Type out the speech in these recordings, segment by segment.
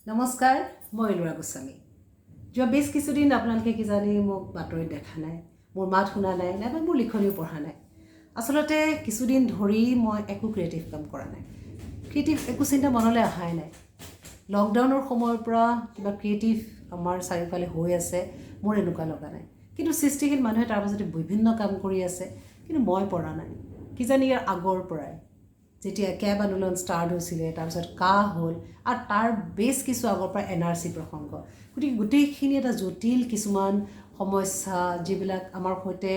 নমস্কাৰ, মই ইলোৰা গোস্বামী। যোৱা বেছ কিছুদিন আপোনালোকে কিজানি মোক বাতৰিত দেখা নাই, মোৰ মাত শুনা নাই, নাইবা মোৰ লিখনিও পঢ়া নাই। আচলতে কিছুদিন ধৰি মই একো ক্ৰিয়েটিভ কাম কৰা নাই, ক্ৰিয়েটিভ একো চিন্তা মনলৈ অহাই নাই। লকডাউনৰ সময়ৰ পৰা কিবা ক্ৰিয়েটিভ আমাৰ চাৰিওফালে হৈ আছে মোৰ এনেকুৱা লগা নাই, কিন্তু সৃষ্টিশীল মানুহে তাৰ মাজতে বিভিন্ন কাম কৰি আছে, কিন্তু মই পৰা নাই। কিজানি ইয়াৰ আগৰ পৰাই যেতিয়া কেব আন্দোলন ষ্টাৰ্ট হৈছিলে, তাৰপিছত কাহ হ'ল, আৰু তাৰ বেছ কিছু আগৰ পৰা NRC প্ৰসংগ, গতিকে গোটেইখিনি এটা জটিল কিছুমান সমস্যা যিবিলাক আমাৰ সৈতে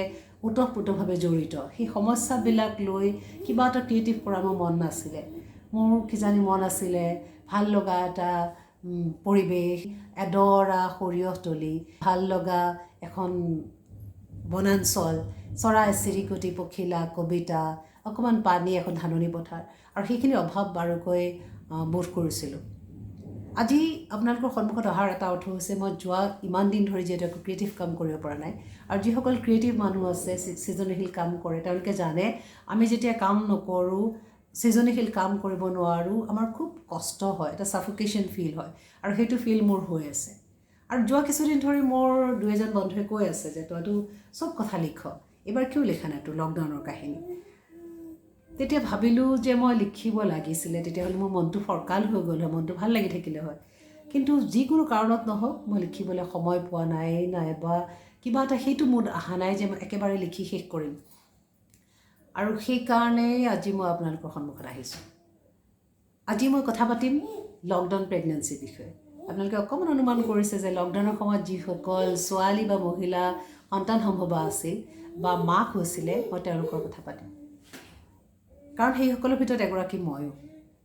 ওতঃপ্ৰোতভাৱে জড়িত। সেই সমস্যাবিলাক লৈ কিবা এটা ক্ৰিয়েটিভ কৰাৰ মোৰ মন নাছিলে। মোৰ কিজানি মন আছিলে ভাল লগা এটা পৰিৱেশ, এডৰা সৰিয়হতলী, ভাল লগা এখন বনাঞ্চল, চৰাই চিৰিকটি, পখিলা, কবিতা, অকণমান পানী, এখন ধাননি পথাৰ, আৰু সেইখিনি অভাৱ বাৰুকৈ বোধ কৰিছিলোঁ। আজি আপোনালোকৰ সন্মুখত অহাৰ এটা অৰ্থ হৈছে মই যোৱা ইমান দিন ধৰি যিহেতু একো ক্ৰিয়েটিভ কাম কৰিব পৰা নাই, আৰু যিসকল ক্ৰিয়েটিভ মানুহ আছে, সৃজনশীল কাম কৰে, তেওঁলোকে জানে আমি যেতিয়া কাম নকৰোঁ, সৃজনশীল কাম কৰিব নোৱাৰোঁ, আমাৰ খুব কষ্ট হয়, এটা ছাফোকেশ্যন ফিল হয়, আৰু সেইটো ফিল মোৰ হৈ আছে। আৰু যোৱা কিছুদিন ধৰি মোৰ দুই এজন বন্ধুৱে কৈ আছে যে তইতো চব কথা লিখ, এইবাৰ কিয় লিখা নাই তোৰ লকডাউনৰ কাহিনী। তেতিয়া ভাবিলোঁ যে মই লিখিব লাগিছিলে, তেতিয়াহ'লে মোৰ মনটো ফৰকাল হৈ গ'ল হয়, মনটো ভাল লাগি থাকিলে হয়, কিন্তু যিকোনো কাৰণত নহওক মই লিখিবলৈ সময় পোৱা নাই, নাইবা কিবা এটা সেইটো মুড অহা নাই যে মই একেবাৰে লিখি শেষ কৰিম। আৰু সেইকাৰণেই আজি মই আপোনালোকৰ সন্মুখত আহিছোঁ। আজি মই কথা পাতিম লকডাউন প্ৰেগনেঞ্চিৰ বিষয়ে। আপোনালোকে অকণমান অনুমান কৰিছে যে লকডাউনৰ সময়ত যিসকল ছোৱালী বা মহিলা সন্তান সম্ভৱা আছিল বা মাক হৈছিলে, মই তেওঁলোকৰ কথা পাতিম, কাৰণ সেইসকলৰ ভিতৰত এগৰাকী ময়ো।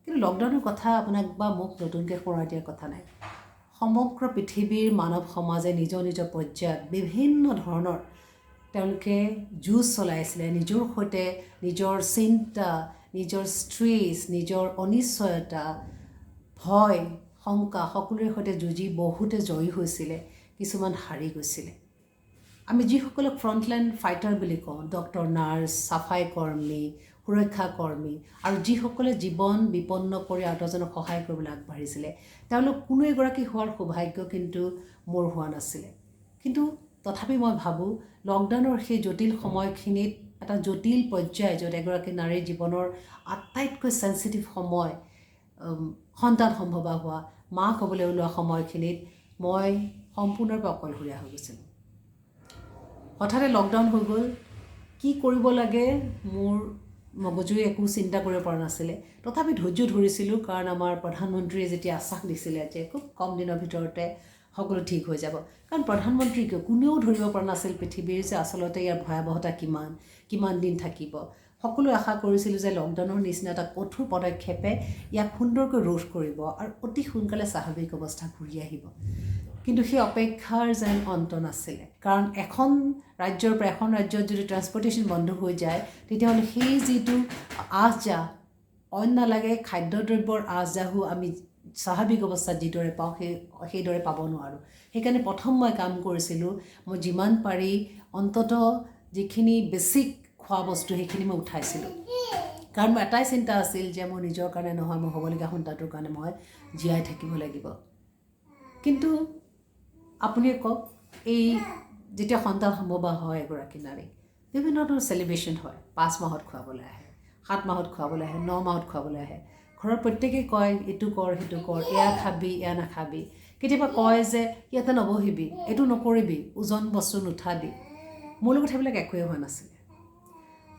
কিন্তু লকডাউনৰ কথা আপোনাক বা মোক নতুনকৈ সোঁৱৰাই দিয়াৰ কথা নাই। সমগ্ৰ পৃথিৱীৰ মানৱ সমাজে নিজৰ নিজৰ পৰ্যায়ত বিভিন্ন ধৰণৰ তেওঁলোকে যুঁজ চলাইছিলে, নিজৰ সৈতে নিজৰ চিন্তা, নিজৰ ষ্ট্ৰেছ, নিজৰ অনিশ্চয়তা, ভয়, শংকা সকলোৰে সৈতে যুঁজি বহুতে জয়ী হৈছিলে, কিছুমান হাৰি গৈছিলে। আমি যিসকলক ফ্ৰণ্টলাইন ফাইটাৰ বুলি কওঁ, ডক্টৰ, নাৰ্ছ, চাফাই কৰ্মী, সুৰক্ষা কৰ্মী, আৰু যিসকলে জীৱন বিপন্ন কৰি আনজনক সহায় কৰিবলৈ আগবাঢ়িছিলে, তেওঁলোক কোনো এগৰাকী হোৱাৰ সৌভাগ্য কিন্তু মোৰ হোৱা নাছিলে। কিন্তু তথাপি মই ভাবোঁ লকডাউনৰ সেই জটিল সময়খিনিত এটা জটিল পৰ্যায়, য'ত এগৰাকী নাৰীৰ জীৱনৰ আটাইতকৈ চেঞ্চিটিভ সময়, সন্তান সম্ভৱা হোৱা, মাক হ'বলৈ ওলোৱা সময়খিনিত মই সম্পূৰ্ণৰূপে অকলশৰীয়া হৈ গৈছিলোঁ। হঠাতে লকডাউন হৈ গ'ল, কি কৰিব লাগে মোৰ মগজুৱে একো চিন্তা কৰিব পৰা নাছিলে। তথাপি ধৈৰ্য ধৰিছিলোঁ, কাৰণ আমাৰ প্ৰধানমন্ত্ৰীয়ে যেতিয়া আশ্বাস দিছিলে যে খুব কম দিনৰ ভিতৰতে সকলো ঠিক হৈ যাব, কাৰণ প্ৰধানমন্ত্ৰীকে কোনেও ধৰিব পৰা নাছিল পৃথিৱীৰ যে আচলতে ইয়াৰ ভয়াৱহতা কিমান দিন থাকিব। সকলোৱে আশা কৰিছিলোঁ যে লকডাউনৰ নিচিনা এটা কঠোৰ পদক্ষেপে ইয়াক সুন্দৰকৈ ৰোধ কৰিব আৰু অতি সোনকালে স্বাভাৱিক অৱস্থা ঘূৰি আহিব। কিন্তু সেই অপেক্ষাৰ যেন অন্ত নাছিলে, কাৰণ এখন ৰাজ্যৰ পৰা এখন ৰাজ্যত যদি ট্ৰান্সপৰ্টেশ্যন বন্ধ হৈ যায়, তেতিয়াহ'লে সেই যিটো আহযাহ, অইন নালাগে খাদ্যদ্ৰব্যৰ আহযাহো আমি স্বাভাৱিক অৱস্থাত যিদৰে পাওঁ সেইদৰে পাব নোৱাৰোঁ। সেইকাৰণে প্ৰথম মই কাম কৰিছিলোঁ, মই যিমান পাৰি অন্ততঃ যিখিনি বেছিক খোৱা বস্তু সেইখিনি মই উঠাইছিলোঁ, কাৰণ মোৰ এটাই চিন্তা আছিল যে মোৰ নিজৰ কাৰণে নহয়, মোৰ হ'বলগীয়া সন্তানটোৰ কাৰণে মই জীয়াই থাকিব লাগিব। কিন্তু আপুনি কওক, এই যেতিয়া সন্তান সম্ভৱা হয় এগৰাকী নাৰী, বিভিন্ন ধৰণৰ চেলিব্ৰেশ্যন হয়, 5 মাহত খুৱাবলৈ আহে, 7 মাহত খুৱাবলৈ আহে, 9 মাহত খুৱাবলৈ আহে। ঘৰৰ প্ৰত্যেকেই কয় এইটো কৰ, সেইটো কৰ, এয়া খাবি, এয়া নাখাবি। কেতিয়াবা কয় যে ইয়াতে নবহিবি, এইটো নকৰিবি, ওজন বস্তু নুঠাবি। মোৰ লগত সেইবিলাক একোৱেই হোৱা নাছিলে।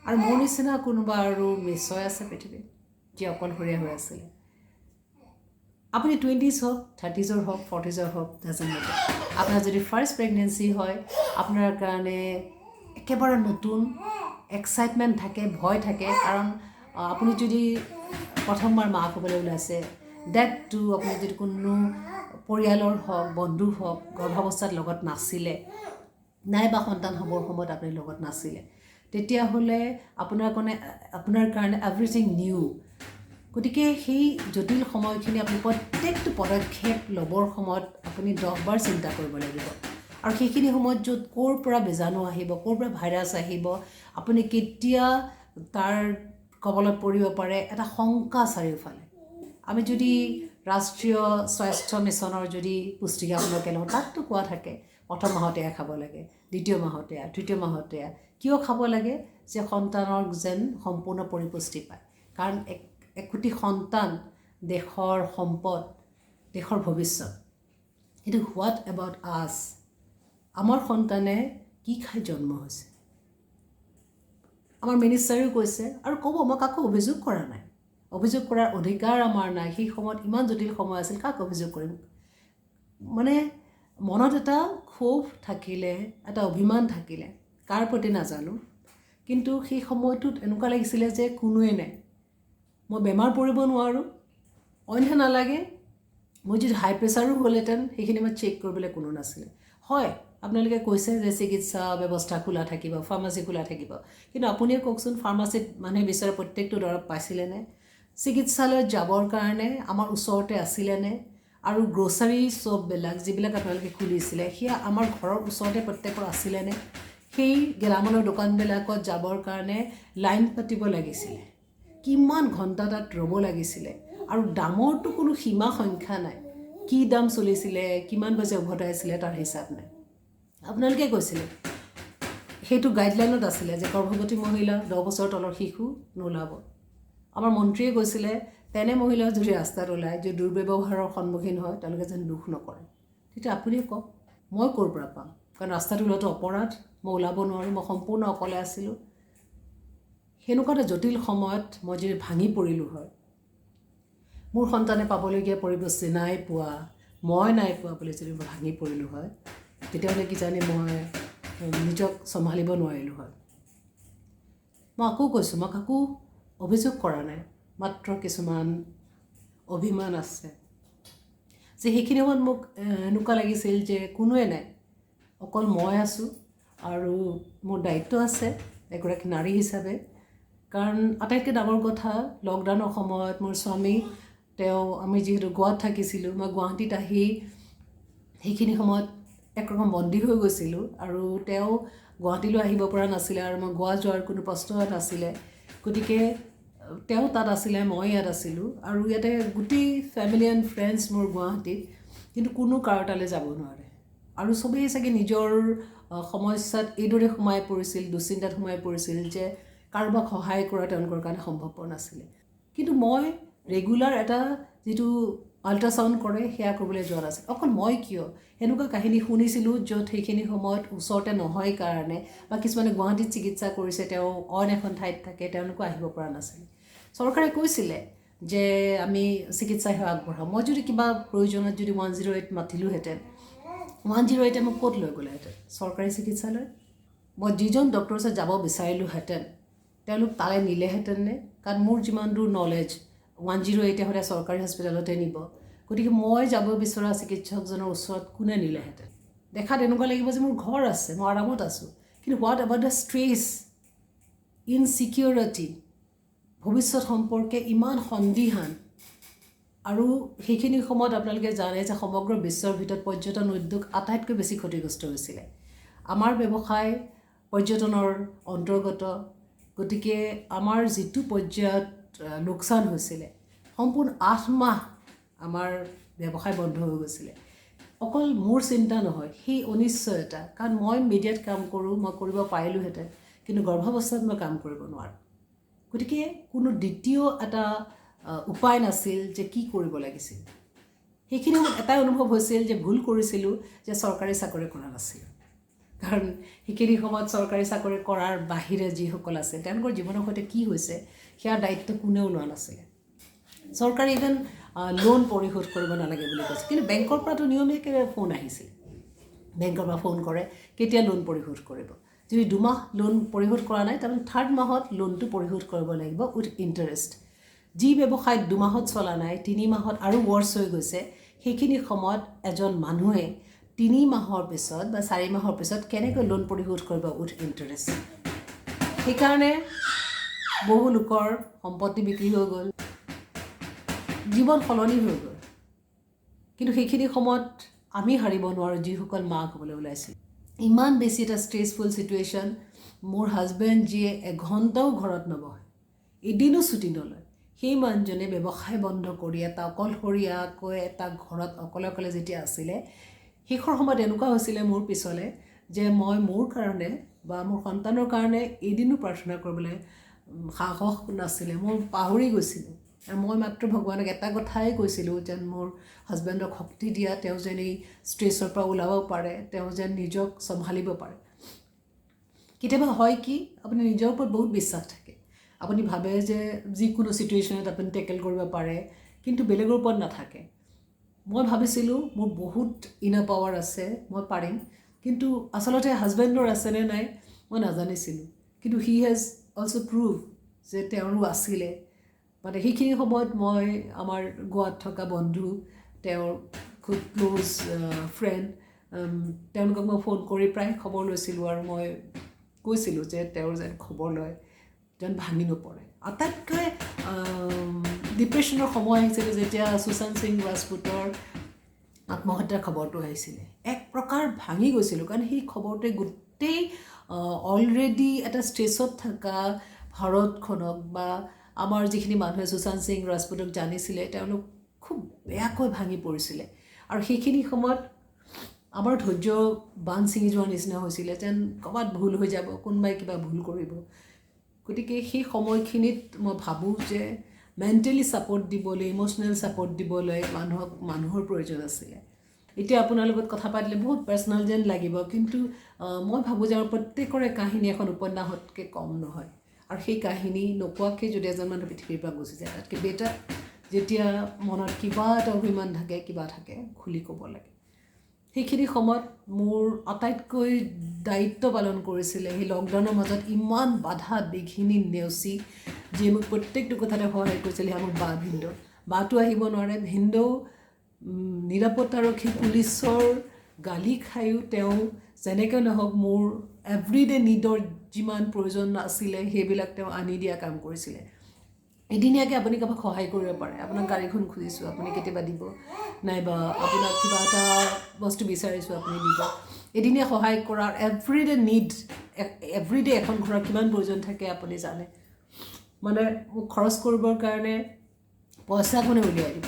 আৰু মোৰ নিচিনা কোনোবা আৰু নিশ্চয় আছে পৃথিৱীত যি অকলশৰীয়া হৈ আছিলে। আপুনি 20s হওক, 30sৰ হওক, 40sৰ হওক, ডাজেণ্ট মেটাৰ। আপোনাৰ যদি ফাৰ্ষ্ট প্ৰেগনেঞ্চি হয়, আপোনাৰ কাৰণে একেবাৰে নতুন এক্সাইটমেণ্ট থাকে, ভয় থাকে, কাৰণ আপুনি যদি প্ৰথমবাৰ মাক হ'বলৈ ওলাইছে, ডেটটো আপুনি যদি কোনো পৰিয়ালৰ হওক, বন্ধু হওক, গৰ্ভাৱস্থাত লগত নাছিলে, নাইবা সন্তান হ'বৰ সময়ত আপুনি লগত নাছিলে, তেতিয়াহ'লে আপোনাৰ কাৰণে এভৰিথিং নিউ। গতিকে সেই জটিল সময়খিনি আপুনি প্ৰত্যেকটো পদক্ষেপ ল'বৰ সময়ত আপুনি 10 বাৰ চিন্তা কৰিব লাগিব। আৰু সেইখিনি সময়ত য'ত ক'ৰ পৰা বীজাণু আহিব, ক'ৰ পৰা ভাইৰাছ আহিব, আপুনি কেতিয়া তাৰ কবলত পৰিব পাৰে, এটা শংকা চাৰিওফালে। আমি যদি ৰাষ্ট্ৰীয় স্বাস্থ্য মিছনৰ যদি পুস্তিকাখনকে লওঁ তাততো কোৱা থাকে প্ৰথম মাহতে খাব লাগে, দ্বিতীয় মাহতে, তৃতীয় মাহতে। কিয় খাব লাগে? যে সন্তানৰ যেন সম্পূৰ্ণ পৰিপুষ্টি পায়। কাৰণ একোটি সন্তান দেশৰ সম্পদ, দেশৰ ভৱিষ্যত। কিন্তু হোৱাট এবাউট আছ? আমাৰ সন্তানে কি খাই জন্ম হৈছে? আমাৰ মিনিষ্টাৰেও কৈছে আৰু ক'ব, মই কাকো অভিযোগ কৰা নাই, অভিযোগ কৰাৰ অধিকাৰ আমাৰ নাই। সেই সময়ত ইমান জটিল সময় আছিল, কাক অভিযোগ কৰিম? মানে মনত এটা ক্ষোভ থাকিলে, এটা অভিমান থাকিলে, কাৰ প্ৰতি নাজানো। কিন্তু সেই সময়টোত এনেকুৱা লাগিছিলে যে কোনোৱে নাই, মই বেমাৰ পৰিব নোৱাৰোঁ, অইনহে নালাগে। মই যদি হাই প্ৰেছাৰো হ'লহেঁতেন সেইখিনি মই চেক কৰিবলৈ কোনো নাছিলে। হয়, আপোনালোকে কৈছে যে চিকিৎসা ব্যৱস্থা খোলা থাকিব, ফাৰ্মাচী খোলা থাকিব, কিন্তু আপুনিও কওকচোন ফাৰ্মাচীত মানুহে বিচৰা প্ৰত্যেকটো দৰৱ পাইছিলেনে? চিকিৎসালয়ত যাবৰ কাৰণে আমাৰ ওচৰতে আছিলেনে? আৰু গ্ৰ'চাৰী শ্বপবিলাক যিবিলাক আপোনালোকে খুলিছিলে সেয়া আমাৰ ঘৰৰ ওচৰতে প্ৰত্যেকৰ আছিলেনে? সেই গেলামালৰ দোকানবিলাকত যাবৰ কাৰণে লাইন পাতিব লাগিছিলে, কিমান ঘণ্টা তাত ৰ'ব লাগিছিলে, আৰু দামৰতো কোনো সীমা সংখ্যা নাই। কি দাম চলিছিলে, কিমান বজাত উভতাইছিলে তাৰ হিচাপ নাই। আপোনালোকে কৈছিলে সেইটো গাইডলাইনত আছিলে যে গৰ্ভৱতী মহিলা, 10 বছৰ তলৰ শিশু নোলাব। আমাৰ মন্ত্ৰীয়ে কৈছিলে তেনে মহিলা যদি ৰাস্তাত ওলায়, যদি দুৰ্ব্যৱহাৰৰ সন্মুখীন হয়, তেওঁলোকে যেন দুখ নকৰে। তেতিয়া আপুনিও কওক, মই ক'ৰ পৰা পাম? কাৰণ ৰাস্তাত ওলোৱাটো অপৰাধ, মই ওলাব নোৱাৰোঁ, মই সম্পূৰ্ণ অকলে আছিলোঁ। সেনেকুৱা এটা জটিল সময়ত মই যদি ভাঙি পৰিলোঁ হয়, মোৰ সন্তানে পাবলগীয়া পৰিপুষ্টি নাই পোৱা, মই নাই পোৱা বুলি যদি মই ভাঙি পৰিলোঁ হয়, তেতিয়াহ'লে কিজানি মই নিজক চম্ভালিব নোৱাৰিলোঁ হয়। মই আকৌ কৈছোঁ, মই কাকো অভিযোগ কৰা নাই, মাত্ৰ কিছুমান অভিমান আছে যে সেইখিনি সময়ত মোক এনেকুৱা লাগিছিল যে কোনোৱে নাই, অকল মই আছোঁ আৰু মোৰ দায়িত্ব আছে এগৰাকী নাৰী হিচাপে। কাৰণ আটাইতকৈ ডাঙৰ কথা, লকডাউনৰ সময়ত মোৰ স্বামী, আমি যিহেতু গোৱাত থাকিছিলোঁ, মই গুৱাহাটীত আহি সেইখিনি সময়ত একৰকম বন্দী হৈ গৈছিলোঁ, আৰু তেওঁ গুৱাহাটীলৈ আহিব পৰা নাছিলে, আৰু মই গোৱা যোৱাৰ কোনো প্ৰশ্ন নাছিলে। গতিকে তেওঁ তাত আছিলে, মই ইয়াত আছিলোঁ, আৰু ইয়াতে গোটেই ফেমিলি এণ্ড ফ্ৰেণ্ডছ মোৰ গুৱাহাটীত, কিন্তু কোনো কাৰো তালৈ যাব নোৱাৰে। আৰু চবেই চাগে নিজৰ সমস্যাত এইদৰে সোমাই পৰিছিল, দুশ্চিন্তাত সোমাই পৰিছিল যে কাৰোবাক সহায় কৰা তেওঁলোকৰ কাৰণে সম্ভৱপৰ নাছিলে। কিন্তু মই ৰেগুলাৰ এটা যিটো আল্ট্ৰাচাউণ্ড কৰে সেয়া কৰিবলৈ যোৱা নাছিল। অকল মই কিয়, সেনেকুৱা কাহিনী শুনিছিলোঁ য'ত সেইখিনি সময়ত ওচৰতে নহয় কাৰণে, বা কিছুমানে গুৱাহাটীত চিকিৎসা কৰিছে, তেওঁ অইন এখন ঠাইত থাকে, তেওঁলোকো আহিব পৰা নাছিল। চৰকাৰে কৈছিলে যে আমি চিকিৎসা সেৱা আগবঢ়াম। মই যদি কিবা প্ৰয়োজনত যদি 108 মাতিলোহেঁতেন, 108 মোক ক'ত লৈ গ'লেহেঁতেন? চৰকাৰী চিকিৎসালয়। মই যিজন ডক্টৰৰ ওচৰত যাব বিচাৰিলোহেঁতেন তেওঁলোক তালৈ নিলেহেঁতেন নে? কাৰণ মোৰ যিমান দূৰ নলেজ, 108 সদায় চৰকাৰী হস্পিটেলতে নিব। গতিকে মই যাব বিচৰা চিকিৎসকজনৰ ওচৰত কোনে নিলেহেঁতেন? দেখাত এনেকুৱা লাগিব যে মোৰ ঘৰ আছে, মই আৰামত আছোঁ, কিন্তু what about the stress, insecurity, ভৱিষ্যত সম্পৰ্কে ইমান সন্দিহান। আৰু সেইখিনি সময়ত আপোনালোকে জানে যে সমগ্ৰ বিশ্বৰ ভিতৰত পৰ্যটন উদ্যোগ আটাইতকৈ বেছি ক্ষতিগ্ৰস্ত হৈছিলে। আমাৰ ব্যৱসায় পৰ্যটনৰ অন্তৰ্গত, গতিকে আমাৰ যিটো পৰ্যায়ত লোকচান হৈছিলে, সম্পূৰ্ণ 8 মাহ আমাৰ ব্যৱসায় বন্ধ হৈ গৈছিলে। অকল মোৰ চিন্তা নহয়, সেই অনিশ্চয়তা, কাৰণ মই মিডিয়াত কাম কৰোঁ, মই কৰিব পাৰিলোহেঁতেন, কিন্তু গৰ্ভাৱস্থাত মই কাম কৰিব নোৱাৰোঁ। গতিকে কোনো দ্বিতীয় এটা উপায় নাছিল যে কি কৰিব লাগিছিল। সেইখিনি এটাই অনুভৱ হৈছিল যে ভুল কৰিছিলোঁ যে চৰকাৰী চাকৰি কৰা নাছিলোঁ। কাৰণ সেইখিনি সময়ত চৰকাৰী চাকৰি কৰাৰ বাহিৰে যিসকল আছে তেওঁলোকৰ জীৱনৰ সৈতে কি হৈছে সেয়াৰ দায়িত্ব কোনেও লোৱা নাছিলে। চৰকাৰে ইভেন লোন পৰিশোধ কৰিব নালাগে বুলি কৈছে, কিন্তু বেংকৰ পৰাতো নিয়মীয়াকৈ ফোন আহিছিল। বেংকৰ পৰা ফোন কৰে, কেতিয়া লোন পৰিশোধ কৰিব। যদি 2 মাহ লোন পৰিশোধ কৰা নাই, তাৰমানে 3rd মাহত লোনটো পৰিশোধ কৰিব লাগিব উইথ ইণ্টাৰেষ্ট। যি ব্যৱসায় 2 মাহত চলা নাই, 3 মাহত আৰু ৱৰ্ছ হৈ গৈছে, সেইখিনি সময়ত এজন মানুহে 3 মাহৰ পিছত বা 4 মাহৰ পিছত কেনেকৈ লোন পৰিশোধ কৰিব উইথ ইণ্টাৰেষ্ট? সেইকাৰণে বহু লোকৰ সম্পত্তি বিক্ৰী হৈ গ'ল, জীৱন সলনি হৈ গ'ল। কিন্তু সেইখিনি সময়ত আমি হাৰিব নোৱাৰোঁ যিসকল মাক হ'বলৈ ওলাইছিল। ইমান বেছি এটা ষ্ট্ৰেছফুল ছিটুৱেশ্যন। মোৰ হাজবেণ্ড যিয়ে 1 ঘণ্টাও ঘৰত নবহে, এদিনো ছুটি নলয়, সেই মানুহজনে ব্যৱসায় বন্ধ কৰি এটা অকলশৰীয়াকৈ এটা ঘৰত অকলে অকলে যেতিয়া আছিলে, শেষৰ সময়ত এনেকুৱা হৈছিলে মোৰ পিছলৈ যে মই মোৰ কাৰণে বা মোৰ সন্তানৰ কাৰণে এদিনো প্ৰাৰ্থনা কৰিবলৈ সাহস নাছিলে, মই পাহৰি গৈছিলোঁ। আৰু মই মাত্ৰ ভগৱানক এটা কথাই কৈছিলোঁ যেন মোৰ হাজবেণ্ডক শক্তি দিয়া, তেওঁ যেন এই ষ্ট্ৰেছৰ পৰা ওলাব পাৰে, তেওঁ যেন নিজক চম্ভালিব পাৰে। কেতিয়াবা হয় কি, আপুনি নিজৰ ওপৰত বহুত বিশ্বাস থাকে, আপুনি ভাবে যে যিকোনো ছিটুৱেশ্যনত আপুনি টেকেল কৰিব পাৰে, কিন্তু বেলেগৰ ওপৰত নাথাকে। মই ভাবিছিলোঁ মোৰ বহুত ইনাৰ পাৱাৰ আছে, মই পাৰিম, কিন্তু আচলতে হাজবেণ্ডৰ আছেনে নাই মই নাজানিছিলোঁ। কিন্তু হি হেজ অলছ' প্ৰুভ যে তেওঁৰো আছিলে। মানে সেইখিনি সময়ত মই আমাৰ গোৱাত থকা বন্ধু, তেওঁৰ খুব ক্ল'জ ফ্ৰেণ্ড, তেওঁলোকক মই ফোন কৰি প্ৰায় খবৰ লৈছিলোঁ আৰু মই কৈছিলোঁ যে তেওঁৰ যেন খবৰ লয়, যেন ভাঙি নপৰে। আটাইতকৈ ডিপ্ৰেশ্যনৰ সময় আহিছিলে যেতিয়া সুশান্ত সিং ৰাজপুতৰ আত্মহত্যাৰ খবৰটো আহিছিলে। এক প্ৰকাৰ ভাঙি গৈছিলোঁ, কাৰণ সেই খবৰটোৱে গোটেই অলৰেডি এটা ষ্ট্ৰেছত থকা ভাৰতখনক বা আমাৰ যিখিনি মানুহে সুশান্ত সিং ৰাজপুতক জানিছিলে তেওঁলোক খুব বেয়াকৈ ভাঙি পৰিছিলে। আৰু সেইখিনি সময়ত আমাৰ ধৈৰ্য বান্ধ ছিঙি যোৱাৰ নিচিনা হৈছিলে, যেন ক'ৰবাত ভুল হৈ যাব, কোনোবাই কিবা ভুল কৰিব। গতিকে সেই সময়খিনিত মই ভাবোঁ যে মেণ্টেলি ছাপৰ্ট দিবলৈ, ইম'চনেল ছাপৰ্ট দিবলৈ মানুহৰ প্ৰয়োজন আছিলে। এতিয়া আপোনাৰ লগত কথা পাতিলে বহুত পাৰ্চনেল যেন লাগিব, কিন্তু মই ভাবোঁ যে আমাৰ প্ৰত্যেকৰে কাহিনী এখন উপন্যাসতকৈ কম নহয়। আৰু সেই কাহিনী নোকোৱাকৈ যদি এজন মানুহ পৃথিৱীৰ পৰা গুচি যায়, তাতকৈ বেটাৰ যেতিয়া মনত কিবা এটা অভিমান থাকে, কিবা থাকে, খুলি ক'ব লাগে। সেইখিনি সময়ত মোৰ আটাইতকৈ দায়িত্ব পালন কৰিছিলে সেই লকডাউনৰ মাজত ইমান বাধা বিঘিনি নেওচি, যিয়ে মোক প্ৰত্যেকটো কথাতে সহায় কৰিছিলে, সেয়া মোৰ ভিনদেউ। বাটো আহিব নোৱাৰে, ভিনদেউ নিৰাপত্তাৰক্ষী পুলিচৰ গালি খায়ো তেওঁ যেনেকৈ নহওক মোৰ এভৰিডে নিডৰ যিমান প্ৰয়োজন আছিলে সেইবিলাক তেওঁ আনি দিয়া কাম কৰিছিলে। এদিনীয়াকৈ আপুনি কাৰোবাক সহায় কৰিব পাৰে, আপোনাক গাড়ীখন খুজিছোঁ আপুনি কেতিয়াবা দিব, নাইবা আপোনাক কিবা এটা বস্তু বিচাৰিছোঁ আপুনি দিব। এদিনীয়া সহায় কৰাৰ এভৰিডে নিড, এভৰিডে এখন ঘৰৰ কিমান প্ৰয়োজন থাকে আপুনি জানে। মানে মোক খৰচ কৰিবৰ কাৰণে পইচা কোনে উলিয়াই দিব,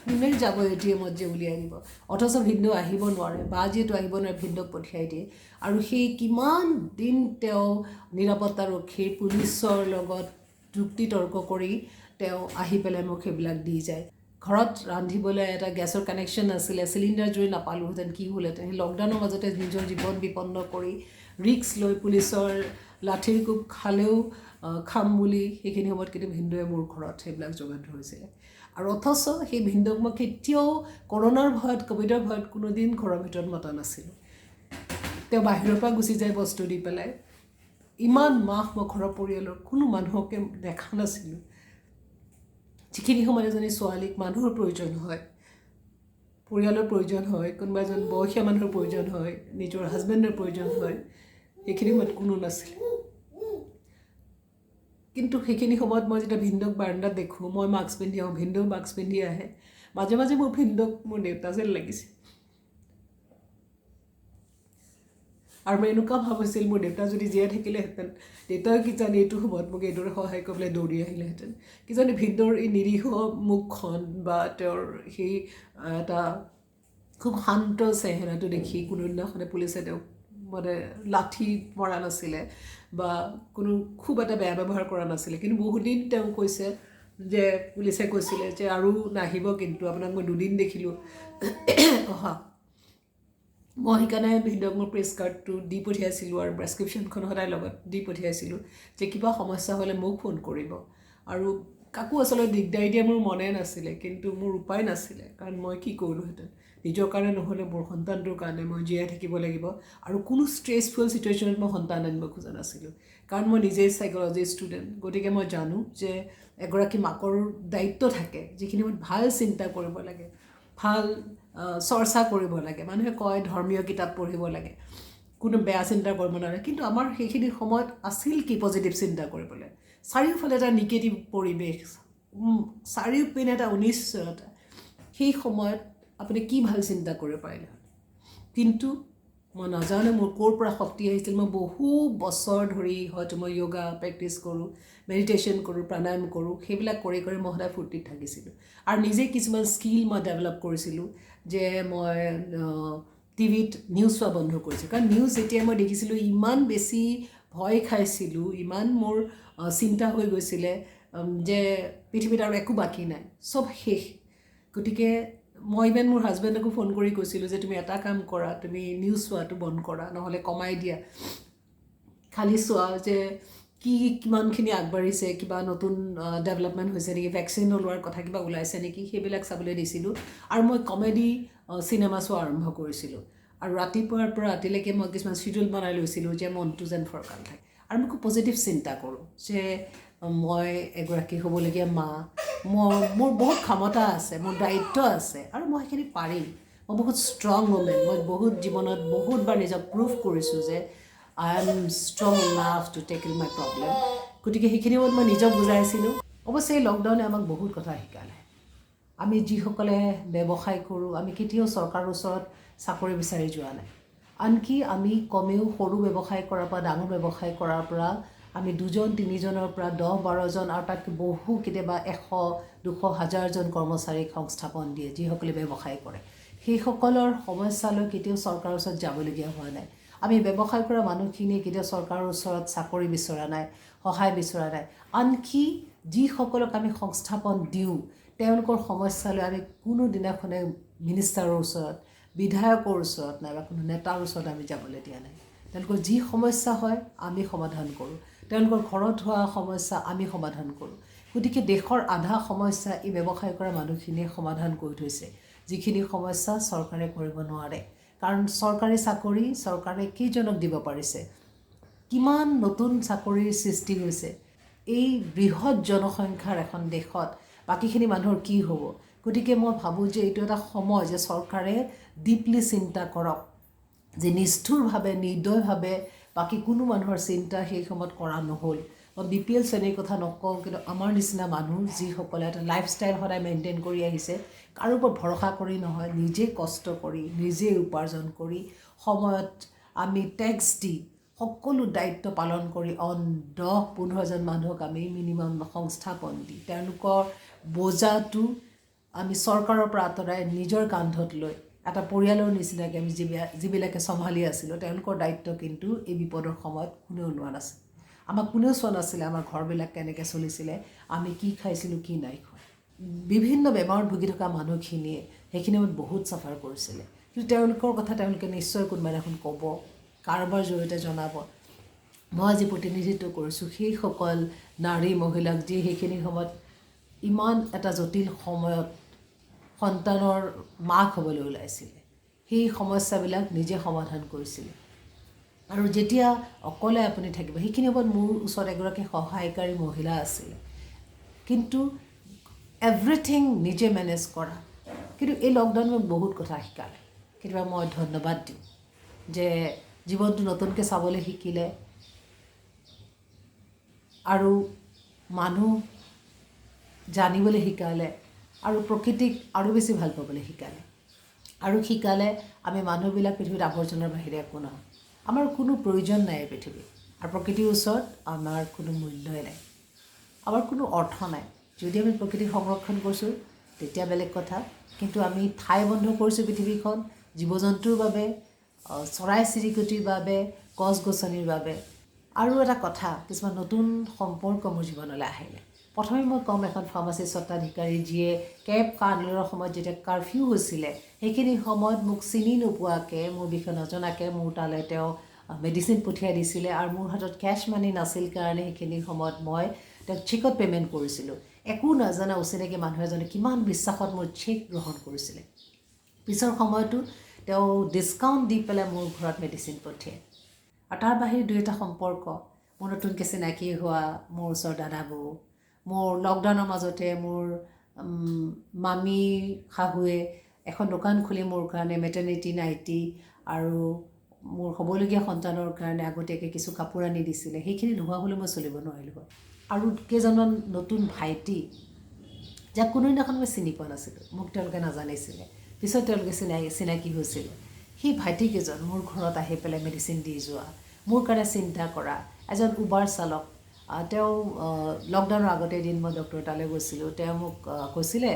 কোনে যাব ATMত যে উলিয়াই দিব, অথচ ভিনদেউ আহিব নোৱাৰে, বা যিহেতু আহিব নোৱাৰে ভিনদেউক পঠিয়াই দিয়ে। আৰু সেই কিমান দিন তেওঁ নিৰাপত্তাৰক্ষীৰ পুলিচৰ লগত যুক্তি তৰ্ক কৰি তেওঁ আহি পেলাই মোক সেইবিলাক দি যায়। ঘৰত ৰান্ধিবলৈ এটা গেছৰ কানেকশ্যন আছিলে, চিলিণ্ডাৰ যদি নাপালোঁহেঁতেন কি হ'লহেঁতেন। সেই লকডাউনৰ মাজতে নিজৰ জীৱন বিপন্ন কৰি ৰিস্ক লৈ পুলিচৰ লাঠিৰ কোব খালেও খাম বুলি সেইখিনি সময়ত কিন্তু ভিনদেউৱে মোৰ ঘৰত সেইবিলাক যোগান ধৰিছিলে। আৰু অথচ সেই ভিনদেউক মই কেতিয়াও কৰোণাৰ ভয়ত, ক'ভিডৰ ভয়ত কোনোদিন ঘৰৰ ভিতৰত মতা নাছিলোঁ। তেওঁ বাহিৰৰ পৰা গুচি যায় বস্তু দি পেলাই। ইমান মাহ মই ঘৰৰ পৰিয়ালৰ কোনো মানুহকে দেখা নাছিলোঁ। যিখিনি সময়ত এজনী ছোৱালীক মানুহৰ প্ৰয়োজন হয়, পৰিয়ালৰ প্ৰয়োজন হয়, কোনোবা এজন বয়সীয়া মানুহৰ প্ৰয়োজন হয়, নিজৰ হাজবেণ্ডৰ প্ৰয়োজন হয়, সেইখিনি সময়ত কোনো নাছিলে। কিন্তু সেইখিনি সময়ত মই যেতিয়া ভিনদেউক বাৰান্দাত দেখোঁ, মই মাস্ক পিন্ধি আহোঁ, ভিনদেউ মাস্ক পিন্ধি আহে, মাজে মাজে মোৰ ভিনদেউক মোৰ দেউতা যেন লাগিছে। আৰু মই এনেকুৱা ভাব হৈছিল মোৰ দেউতা যদি জীয়াই থাকিলেহেঁতেন, দেউতাই কিজানি এইটো সময়ত মোক এইদৰে সহায় কৰিবলৈ দৌৰি আহিলেহেঁতেন। কিজানি ভিনদেউৰ এই নিৰীহ মুখখন বা তেওঁৰ সেই এটা খুব শান্ত চেহেৰাটো দেখি কোনোদিনাখনে পুলিচে তেওঁক মানে লাঠি মৰা নাছিলে বা কোনো খুব এটা বেয়া ব্যৱহাৰ কৰা নাছিলে। কিন্তু বহুদিন তেওঁ কৈছে যে পুলিচে কৈছিলে যে আৰু নাহিব, কিন্তু আপোনাক মই 2 দিন দেখিলোঁ অহা। মই সেইকাৰণে ভিনদেউক মোৰ প্ৰেছ কাৰ্ডটো দি পঠিয়াইছিলোঁ আৰু প্ৰেছক্ৰিপশ্যনখন সদায় লগত দি পঠিয়াইছিলোঁ যে কিবা সমস্যা হ'লে মোক ফোন কৰিব। আৰু কাকো আচলতে দিগদাৰি দিয়া মোৰ মনে নাছিলে, কিন্তু মোৰ উপায় নাছিলে, কাৰণ মই কি কৰিলোঁহেঁতেন। নিজৰ কাৰণে নহ'লে মোৰ সন্তানটোৰ কাৰণে মই জীয়াই থাকিব লাগিব। আৰু কোনো ষ্ট্ৰেছফুল ছিটুৱেশ্যনত মই সন্তান আনিব খোজা নাছিলোঁ, কাৰণ মই নিজেই চাইক'লজি ষ্টুডেণ্ট। গতিকে মই জানো যে এগৰাকী মাকৰ দায়িত্ব থাকে, যিখিনি সময়ত ভাল চিন্তা কৰিব লাগে, ভাল চৰ্চা কৰিব লাগে। মানুহে কয় ধৰ্মীয় কিতাপ পঢ়িব লাগে, কোনো বেয়া চিন্তা কৰিব নালাগে, কিন্তু আমাৰ সেইখিনি সময়ত আছিল কি পজিটিভ চিন্তা কৰিবলৈ। চাৰিওফালে এটা নিগেটিভ পৰিৱেশ, চাৰিওপিনে এটা অনিশ্চয়তা। সেই সময়ত আপুনি কি ভাল চিন্তা কৰিব পাৰিলে। কিন্তু মই নাজানো মোৰ ক'ৰ পৰা শক্তি আহিছিল মই বহু বছৰ ধৰি হয়তো মই য়োগা প্ৰেক্টিছ কৰোঁ মেডিটেশ্যন কৰোঁ প্ৰাণায়াম কৰোঁ সেইবিলাক কৰি কৰি মই সদায় ফূৰ্তিত থাকিছিলোঁ আৰু নিজে কিছুমান স্কিল মই ডেভেলপ কৰিছিলোঁ যে মই টিভিত নিউজ চোৱা বন্ধ কৰিছিলোঁ কাৰণ নিউজ যেতিয়া মই দেখিছিলোঁ ইমান বেছি ভয় খাইছিলোঁ ইমান মোৰ চিন্তা হৈ গৈছিলে যে পৃথিৱীত আৰু একো বাকী নাই চব শেষ গতিকে মই ইভেন মোৰ হাজবেণ্ডকো ফোন কৰি কৈছিলোঁ যে তুমি এটা কাম কৰা তুমি নিউজ চোৱাটো বন্ধ কৰা নহ'লে কমাই দিয়া খালি চোৱা যে কি কিমানখিনি আগবাঢ়িছে কিবা নতুন ডেভেলপমেণ্ট হৈছে নেকি ভেকচিন ওলোৱাৰ কথা কিবা ওলাইছে নেকি সেইবিলাক চাবলৈ দিছিলোঁ আৰু মই কমেডি চিনেমা চোৱা আৰম্ভ কৰিছিলোঁ আৰু ৰাতিপুৱাৰ পৰা ৰাতিলৈকে মই কিছুমান চিডিউল বনাই লৈছিলোঁ যে মনটো যেন ফৰকাল থাকে আৰু মই খুব পজিটিভ চিন্তা কৰোঁ যে মই এগৰাকী হ'বলগীয়া মা মোৰ বহুত ক্ষমতা আছে মোৰ দায়িত্ব আছে আৰু মই সেইখিনি পাৰিম মই বহুত ষ্ট্ৰং ওমেন মই বহুত জীৱনত বহুতবাৰ নিজক প্ৰুভ কৰিছোঁ যে I am strong enough to tackle my problem গতিকে সেইখিনি মই নিজক বুজাইছিলোঁ অৱশ্যে এই লকডাউনে আমাক বহুত কথা শিকালে আমি যিসকলে ব্যৱসায় কৰোঁ আমি কেতিয়াও চৰকাৰৰ ওচৰত চাকৰি বিচাৰি যোৱা নাই আনকি আমি কমেও সৰু ব্যৱসায় কৰাৰ পৰা ডাঙৰ ব্যৱসায় কৰাৰ পৰা আমি 2জন 3জনৰ পৰা 10-12জন আৰু তাতকৈ বহু কেতিয়াবা 100-200-1000জন কৰ্মচাৰীক সংস্থাপন দিয়ে যিসকলে ব্যৱসায় কৰে সেইসকলৰ সমস্যালৈ কেতিয়াও চৰকাৰৰ ওচৰত যাবলগীয়া হোৱা নাই আমি ব্যৱসায় কৰা মানুহখিনিয়ে কেতিয়াও চৰকাৰৰ ওচৰত চাকৰি বিচৰা নাই সহায় বিচৰা নাই আনকি যিসকলক আমি সংস্থাপন দিওঁ তেওঁলোকৰ সমস্যালৈ আমি কোনো দিনাখনে মিনিষ্টাৰৰ ওচৰত বিধায়কৰ ওচৰত নাইবা কোনো নেতাৰ ওচৰত আমি যাবলৈ দিয়া নাই তেওঁলোকৰ যি সমস্যা হয় আমি সমাধান কৰোঁ তেওঁলোকৰ ঘৰত হোৱা সমস্যা আমি সমাধান কৰোঁ গতিকে দেশৰ আধা সমস্যা এই ব্যৱসায় কৰা মানুহখিনিয়ে সমাধান কৰি থৈছে যিখিনি সমস্যা চৰকাৰে কৰিব নোৱাৰে কাৰণ চৰকাৰী চাকৰি চৰকাৰে কেইজনক দিব পাৰিছে কিমান নতুন চাকৰিৰ সৃষ্টি হৈছে এই বৃহৎ জনসংখ্যাৰ এখন দেশত বাকীখিনি মানুহৰ কি হ'ব গতিকে মই ভাবোঁ যে এইটো এটা সময় যে চৰকাৰে ডিপলি চিন্তা কৰক যে নিষ্ঠুৰভাৱে নিৰ্দয়ভাৱে বাকী কোনো মানুহৰ চিন্তা সেই সময়ত কৰা নহ'ল মই BPL শ্ৰেণীৰ কথা নকওঁ কিন্তু আমাৰ নিচিনা মানুহ যিসকলে এটা লাইফষ্টাইল সদায় মেইনটেইন কৰি আহিছে কাৰো ওপৰত ভৰসা কৰি নহয় নিজে কষ্ট কৰি নিজে উপাৰ্জন কৰি সময়ত আমি টেক্স দি সকলো দায়িত্ব পালন কৰি 10-15জন মানুহক আমি মিনিমাম সংস্থাপন দি তেওঁলোকৰ বোজাটো আমি চৰকাৰৰ পৰা আঁতৰাই নিজৰ কান্ধত লৈ এটা পৰিয়ালৰ নিচিনাকৈ আমি যিবিলাকে চম্ভালি আছিলোঁ তেওঁলোকৰ দায়িত্ব কিন্তু এই বিপদৰ সময়ত কোনেও লোৱা নাছিল আমাক কোনেও চোৱা নাছিলে আমাৰ ঘৰবিলাক কেনেকৈ চলিছিলে আমি কি খাইছিলোঁ কি নাই খোৱা বিভিন্ন বেমাৰত ভুগি থকা মানুহখিনিয়ে সেইখিনি সময়ত বহুত চাফাৰ কৰিছিলে কিন্তু তেওঁলোকৰ কথা তেওঁলোকে নিশ্চয় কোনোবা এখন ক'ব কাৰোবাৰ জৰিয়তে জনাব মই আজি প্ৰতিনিধিত্ব কৰিছোঁ সেইসকল নাৰী মহিলাক যি সেইখিনি সময়ত ইমান এটা জটিল সময়ত সন্তানৰ মাক হ'বলৈ ওলাইছিলে সেই সমস্যাবিলাক নিজে সমাধান কৰিছিলে আৰু যেতিয়া অকলে আপুনি থাকিব সেইখিনি সময়ত মোৰ ওচৰত এগৰাকী সহায়কাৰী মহিলা আছিলে কিন্তু এভৰিথিং নিজে মেনেজ কৰা কিন্তু এই লকডাউনে মোক বহুত কথা শিকালে কেতিয়াবা মই ধন্যবাদ দিওঁ যে জীৱনটো নতুনকৈ চাবলৈ শিকিলে আৰু মানুহ জানিবলৈ শিকালে আৰু প্ৰকৃতিক আৰু বেছি ভাল পাবলৈ শিকালে আৰু শিকালে আমি মানুহবিলাক পৃথিৱীত আৱৰ্জনাৰ বাহিৰে একো নহয় আমাৰ কোনো প্ৰয়োজন নাই পৃথিৱীত আৰু প্ৰকৃতিৰ ওচৰত আমাৰ কোনো মূল্যই নাই আমাৰ কোনো অৰ্থ নাই যদি আমি প্ৰকৃতিক সংৰক্ষণ কৰিছোঁ তেতিয়া বেলেগ কথা কিন্তু আমি ঠাই বন্ধ কৰিছোঁ পৃথিৱীখন জীৱ জন্তুৰ বাবে চৰাই চিৰিকটিৰ বাবে গছ গছনিৰ বাবে আৰু এটা কথা কিছুমান নতুন সম্পৰ্ক মোৰ জীৱনলৈ আহিলে প্ৰথমে মই ক'ম এখন ফাৰ্মাচী স্বত্বাধিকাৰী যিয়ে কেব আন্দোলনৰ সময়ত যেতিয়া কাৰফিউ হৈছিলে সেইখিনি সময়ত মোক চিনি নোপোৱাকৈ মোৰ বিষয়ে নজনাকৈ মোৰ তালৈ তেওঁ মেডিচিন পঠিয়াই দিছিলে আৰু মোৰ হাতত কেছ মানি নাছিল কাৰণে সেইখিনি সময়ত মই তেওঁক চেকত পে'মেণ্ট কৰিছিলোঁ একো নাজানা অচিনাকি মানুহ এজনে কিমান বিশ্বাসত মোৰ চেক গ্ৰহণ কৰিছিলে পিছৰ সময়তো তেওঁ ডিছকাউণ্ট দি পেলাই মোৰ ঘৰত মেডিচিন পঠিয়ায় আৰু তাৰ বাহিৰে 2এটা সম্পৰ্ক মোৰ নতুনকৈ চিনাকি হোৱা মোৰ ওচৰৰ দাদা বৌ মোৰ লকডাউনৰ মাজতে মোৰ মামী শাহুৱে এখন দোকান খুলি মোৰ কাৰণে মেটাৰ্নিটি নাইটি আৰু মোৰ হ'বলগীয়া সন্তানৰ কাৰণে আগতীয়াকৈ কিছু কাপোৰ আনি দিছিলে সেইখিনি নোহোৱা হ'লে মই চলিব নোৱাৰিলোঁ হয় আৰু কেইজনমান নতুন ভাইটি যাক কোনো দিনাখন মই চিনি পোৱা নাছিলোঁ মোক তেওঁলোকে নাজানিছিলে পিছত তেওঁলোকে চিনাকি হৈছিলে সেই ভাইটিকেইজন মোৰ ঘৰত আহি পেলাই মেডিচিন দি যোৱা, মোৰ কাৰণে চিন্তা কৰা এজন উবাৰ চালক। তেওঁ লকডাউনৰ আগতে এদিন মই ডক্টৰ তালৈ গৈছিলোঁ। তেওঁ মোক কৈছিলে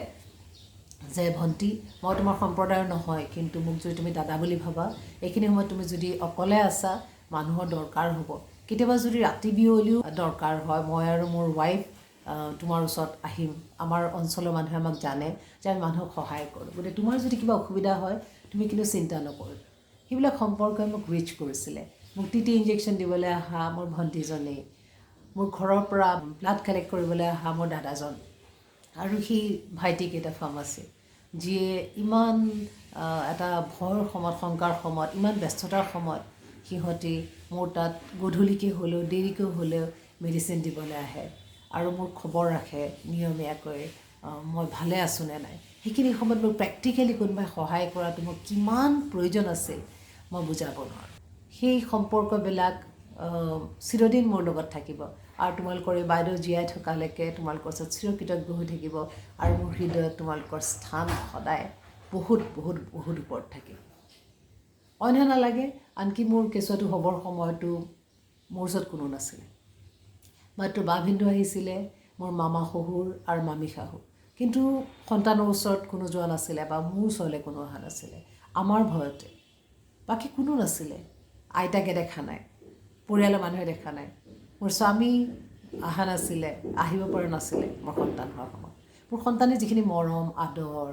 যে ভণ্টি, মই তোমাৰ সম্প্ৰদায়ৰ নহয়, কিন্তু মোক যদি তুমি দাদা বুলি ভাবা, এইখিনি সময়ত তুমি যদি অকলে আছা, মানুহৰ দৰকাৰ হ'ব। কেতিয়াবা যদি ৰাতি বিয়লিও দৰকাৰ হয়, মই আৰু মোৰ ৱাইফ তোমাৰ ওচৰত আহিম। আমাৰ অঞ্চলৰ মানুহে আমাক জানে যে আমি মানুহক সহায় কৰোঁ, গতিকে তোমাৰ যদি কিবা অসুবিধা হয় তুমি কিন্তু চিন্তা নকৰিবা। সেইবিলাক সম্পৰ্কই মোক ৰিচ কৰিছিলে। মোক TT ইনজেকশ্যন দিবলৈ অহা মোৰ ভণ্টিজনী, মোৰ ঘৰৰ পৰা ব্লাড কালেক্ট কৰিবলৈ অহা মোৰ দাদাজন, আৰু সেই ভাইটিকেইটা ফাৰ্মাচী, যিয়ে ইমান এটা ভয়ৰ সময়ত, শংকাৰ সময়ত, ইমান ব্যস্ততাৰ সময়ত সিহঁতি মোৰ তাত গধূলিকৈ হ'লেও দেৰিকৈ হ'লেও মেডিচিন দিবলৈ আহে আৰু মোৰ খবৰ ৰাখে নিয়মীয়াকৈ মই ভালে আছোঁ নে নাই। সেইখিনি সময়ত মোক প্ৰেক্টিকেলি কোনোবাই সহায় কৰাটো মোৰ কিমান প্ৰয়োজন আছিল মই বুজাব নোৱাৰোঁ। সেই সম্পৰ্কবিলাক চিৰদিন মোৰ লগত থাকিব, আৰু তোমালোকৰ এই বাইদেউ জীয়াই থকালৈকে তোমালোকৰ ওচৰত চিৰকৃতজ্ঞ হৈ থাকিব, আৰু মোৰ হৃদয়ত তোমালোকৰ স্থান সদায় বহুত বহুত বহুত ওপৰত থাকিব। অইনহে নালাগে, আনকি মোৰ কেঁচুৱাটো হ'বৰ সময়তো মোৰ ওচৰত কোনো নাছিলে। মাত্ৰ বা ভিন্দু আহিছিলে, মোৰ মামা শহুৰ আৰু মামী শাহু, কিন্তু সন্তানৰ ওচৰত কোনো যোৱা নাছিলে বা মোৰ ওচৰলৈ কোনো অহা নাছিলে আমাৰ ভয়তে। বাকী কোনো নাছিলে। আইতাকে দেখা নাই, পৰিয়ালৰ মানুহে দেখা নাই, মোৰ স্বামী অহা নাছিলে, আহিব পৰা নাছিলে মোৰ সন্তান হোৱাৰ সময়ত। মোৰ সন্তানে যিখিনি মৰম আদৰ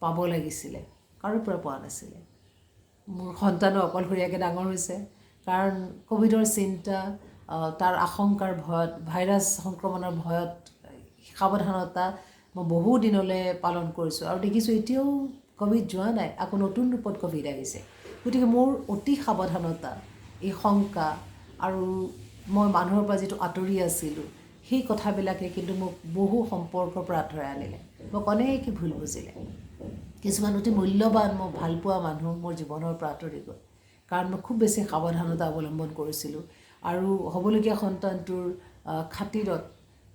পাব লাগিছিলে কাৰো পৰা পোৱা নাছিলে। মোৰ সন্তানো অকলশৰীয়াকৈ ডাঙৰ হৈছে, কাৰণ ক'ভিডৰ চিন্তা, তাৰ আশংকাৰ ভয়ত, ভাইৰাছ সংক্ৰমণৰ ভয়ত সাৱধানতা মই বহু দিনলৈ পালন কৰিছোঁ, আৰু দেখিছোঁ এতিয়াও ক'ভিড যোৱা নাই, আকৌ নতুন ৰূপত ক'ভিড আহিছে। গতিকে মোৰ অতি সাৱধানতা, এই শংকা, আৰু মই মানুহৰ পৰা যিটো আঁতৰি আছিলোঁ, সেই কথাবিলাকে কিন্তু মোক বহু সম্পৰ্কৰ পৰা আঁতৰাই আনিলে। মোক অনেকে ভুল বুজিলে। কিছুমান অতি মূল্যৱান মই ভালপোৱা মানুহ মোৰ জীৱনৰ পৰা আঁতৰি গ'ল, কাৰণ মই খুব বেছি সাৱধানতা অৱলম্বন কৰিছিলোঁ, আৰু হ'বলগীয়া সন্তানটোৰ খাতিৰত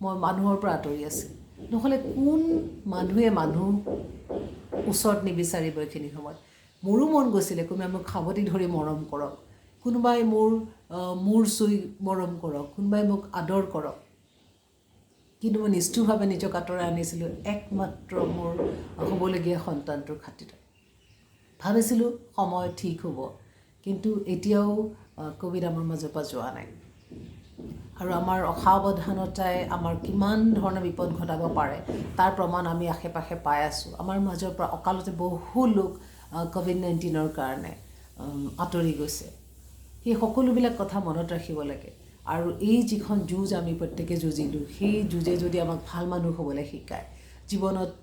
মই মানুহৰ পৰা আঁতৰি আছিলোঁ। নহ'লে কোন মানুহে মানুহ ওচৰত নিবিচাৰিব এইখিনি সময়ত। মোৰো মন গৈছিলে কোনোবাই মোক সাৱটি ধৰি মৰম কৰক, কোনোবাই মোৰ চুই মৰম কৰক, কোনোবাই মোক আদৰ কৰক, কিন্তু মই নিষ্ঠুৰভাৱে নিজক আঁতৰাই আনিছিলোঁ একমাত্ৰ মোৰ হ'বলগীয়া সন্তানটোৰ খাতিৰত। ভাবিছিলোঁ সময় ঠিক হ'ব, কিন্তু এতিয়াও ক'ভিড আমাৰ মাজৰ পৰা যোৱা নাই, আৰু আমাৰ অসাৱধানতাই আমাৰ কিমান ধৰণৰ বিপদ ঘটাব পাৰে তাৰ প্ৰমাণ আমি আশে পাশে পাই আছোঁ। আমাৰ মাজৰ পৰা অকালতে বহু লোক COVID-19ৰ কাৰণে আঁতৰি গৈছে। সেই সকলোবিলাক কথা মনত ৰাখিব লাগে, আৰু এই যিখন যুঁজ আমি প্ৰত্যেকে যুঁজিলোঁ, সেই যুঁজে যদি আমাক ভাল মানুহ হ'বলৈ শিকায়, জীৱনত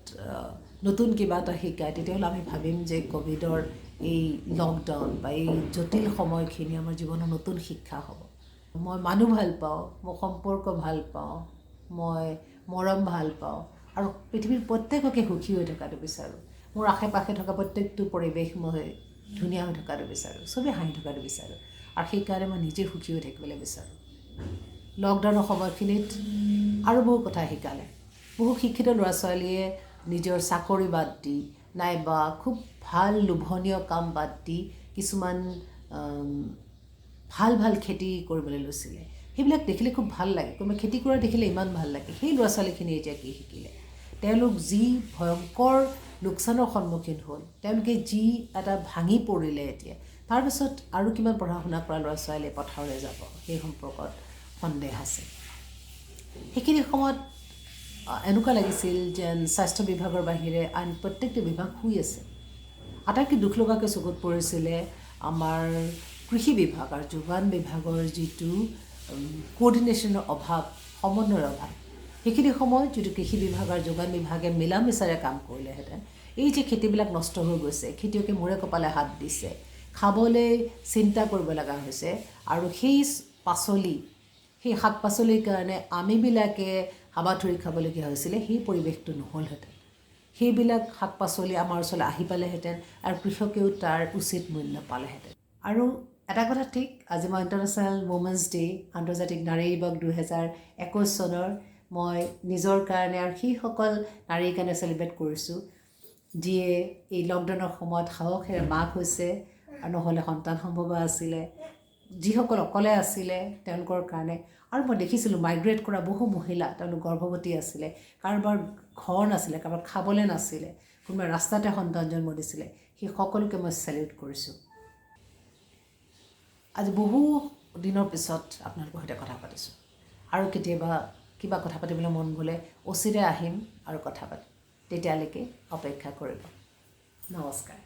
নতুন কিবা এটা শিকায়, তেতিয়াহ'লে আমি ভাবিম যে ক'ভিডৰ এই লকডাউন বা এই জটিল সময়খিনি আমাৰ জীৱনৰ নতুন শিক্ষা হ'ব। মই মানুহ ভাল পাওঁ, মই সম্পৰ্ক ভাল পাওঁ, মই মৰম ভাল পাওঁ, আৰু পৃথিৱীৰ প্ৰত্যেককে সুখী হৈ থকাটো বিচাৰোঁ। মোৰ আশে পাশে থকা প্ৰত্যেকটো পৰিৱেশ মই ধুনীয়া হৈ থকাটো বিচাৰোঁ, চবেই হাঁহি থকাটো বিচাৰোঁ, আৰু সেইকাৰণে মই নিজে সুখী হৈ থাকিবলৈ বিচাৰোঁ। লকডাউনৰ সময়খিনিত আৰু বহু কথা শিকালে। বহু শিক্ষিত ল'ৰা ছোৱালীয়ে নিজৰ চাকৰি বাদ দি, নাইবা খুব ভাল লোভনীয় কাম বাদ দি কিছুমান ভাল ভাল খেতি কৰিবলৈ লৈছিলে। সেইবিলাক দেখিলে খুব ভাল লাগে। কোনোবাই খেতি কৰা দেখিলে ইমান ভাল লাগে। সেই ল'ৰা ছোৱালীখিনিয়ে এতিয়া কি শিকিলে? তেওঁলোক যি ভয়ংকৰ লোকচানৰ সন্মুখীন হ'ল, তেওঁলোকে যি এটা ভাঙি পৰিলে এতিয়া, তাৰপিছত আৰু কিমান পঢ়া শুনা কৰা ল'ৰা ছোৱালীয়ে পথাৰলৈ যাব, সেই সম্পৰ্কত সন্দেহ আছে। সেইখিনি সময়ত এনেকুৱা লাগিছিল যেন স্বাস্থ্য বিভাগৰ বাহিৰে আন প্ৰত্যেকটো বিভাগ শুই আছে। আটাইতকৈ দুখ লগাকৈ চকুত পৰিছিলে আমাৰ কৃষি বিভাগ আৰু যোগান বিভাগৰ যিটো কোঅৰ্ডিনেশ্যনৰ অভাৱ, সমন্বয়ৰ অভাৱ। সেইখিনি সময়ত যিটো কৃষি বিভাগ আৰু যোগান বিভাগে মিলা মিছাৰে কাম কৰিলেহেঁতেন, এই যে খেতিবিলাক নষ্ট হৈ গৈছে, খেতিয়কে মূৰে কপালে হাত দিছে, খাবলৈ চিন্তা কৰিব লগা হৈছে, আৰু সেই পাচলি, সেই শাক পাচলিৰ কাৰণে আমিবিলাকে হাবাথুৰি খাবলগীয়া হৈছিলে, সেই পৰিৱেশটো নহ'লহেঁতেন। সেইবিলাক শাক পাচলি আমাৰ ওচৰলৈ আহি পালেহেঁতেন, আৰু কৃষকেও তাৰ উচিত মূল্য পালেহেঁতেন। আৰু এটা কথা ঠিক, আজি মই ইণ্টাৰনেশ্যনেল ৱমেন্স ডে, আন্তৰ্জাতিক নাৰী দিৱস 2021 চনৰ মই নিজৰ কাৰণে আৰু সেইসকল নাৰীৰ কাৰণে চেলিব্ৰেট কৰিছোঁ, যিয়ে এই লকডাউনৰ সময়ত সাহসেৰে মাক হৈছে, আৰু নহ'লে সন্তান সম্ভৱ আছিলে, যিসকল অকলে আছিলে তেওঁলোকৰ কাৰণে। আৰু মই দেখিছিলোঁ মাইগ্ৰেট কৰা বহু মহিলা, তেওঁলোক গৰ্ভৱতী আছিলে, কাৰোবাৰ ঘৰ নাছিলে, কাৰোবাৰ খাবলৈ নাছিলে, কোনোবাই ৰাস্তাতে সন্তান জন্ম দিছিলে, সেই সকলোকে মই চেলিউট কৰিছোঁ। আজি বহু দিনৰ পিছত আপোনালোকৰ সৈতে কথা পাতিছোঁ। আৰু কেতিয়াবা কিবা কথা পাতিবলৈ মন গ'লে অচিৰে আহিম আৰু কথা পাতিম। তেতিয়ালৈকে অপেক্ষা কৰিব। নমস্কাৰ।